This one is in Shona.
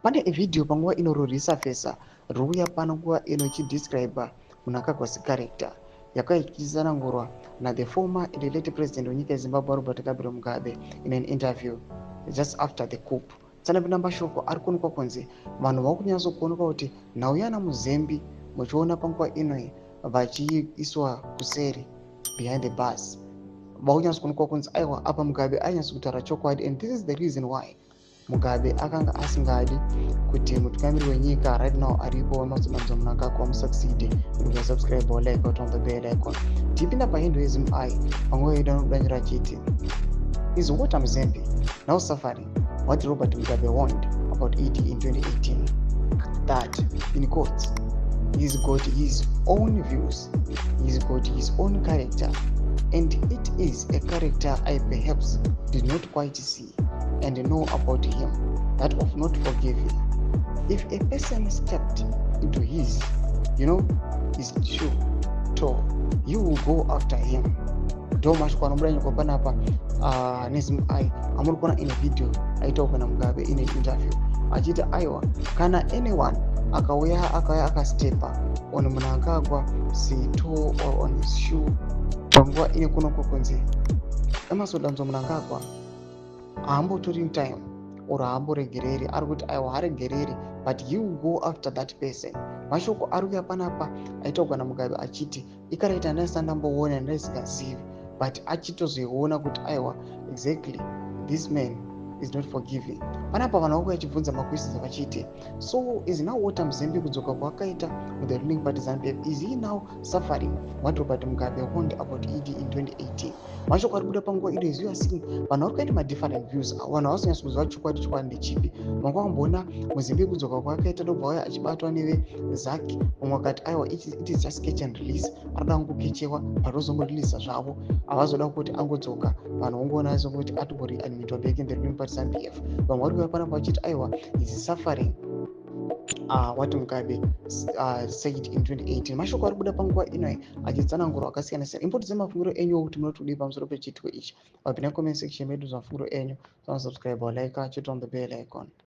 Pane video panguva ino roresurfacer rouya panguva ino ichidescribe Mnangagwa's character yakaichisanangurwa the former elected president wenyika yeZimbabwe Robert Gabriel Mugabe in an interview just after the coup. Tsanapinda mashoko ari kuonekwa kunzi vanhu vakunyatsokuonekwa kuti nhau yana muzembi muchiona panguva ino vachiiswa kuseri behind the bus vakunyatsokuonekwa kunzi aiwa apa Mugabe ainyatsokutaura chokwadi, and this is the reason why Mugabe akanga asingadi kuti mutungamiri wenyika right now aripo wemazudanzo Mnangagwa musucceed. Subscribe or like on the bell icon. Tipinda paHinduism panguva ino anodanira chiti is what Mzembe now suffering what Robert Mugabe warned about it in 2018, that in quotes he's got his own views, he's got his own character, and it is a character I perhaps did not quite see and know about him, that of not forgiving. If a person stepped into his shoe toe, you will go after him. Domashko anomudanyiwa panapa Nezim amuri kuona in a video aitaurwa naMugabe in an interview achiti aiwa kana anyone akauya akastepa on Mnangagwa's toe or on his shoe panguva ine kunoko kunzi emazodanzo Mnangagwa haambotori time or haamboregereri, ari kuti aiwa haregereri, but he will go after that person. Mashoko ari kuya panapa aitaurwa naMugabe achiti ikarita ndandamboona ndaisingazivi, but achitozoiona kuti aiwa exactly this man is not forgiving. Panapa vanhu vakuya vachibvunza maquestions vachiti, so is now what Mzembe kudzoka kwaakaita with the ruling party ZANU-PF, is he now suffering what Robert Mugabe warned about it in 2018? Mashoko ari kuda panguva ino is you are seeing vanhu vari kuenda madifferent views, vanhu havazonyatsokuziva chokwadi ndechii. Vamwe vakamboona Mzembe kudzoka kwaakaita ndobva auya achibatwa neveZaki, vamwe vakati aiwa it is just catch and release, arikuda kungokechewa patozongoreleasa zvavo, havazoda kuti angodzoka vanhu vongoona sokuti atogorianimitwa back in the ruling party ZANU-PF. Vamwe vari kuya panapa vachiti aiwa is suffering what Mugabe said in 2018. Mashoko ari kuda panguva ino achitsanangurwa akasiyana siyana. Impoti dzemafungiro enyu kuti munotodii pamusoro pechitiko ichi. Papinda comment section medu zvamafungiro enyu. Subscribe or like, chit on the bell icon.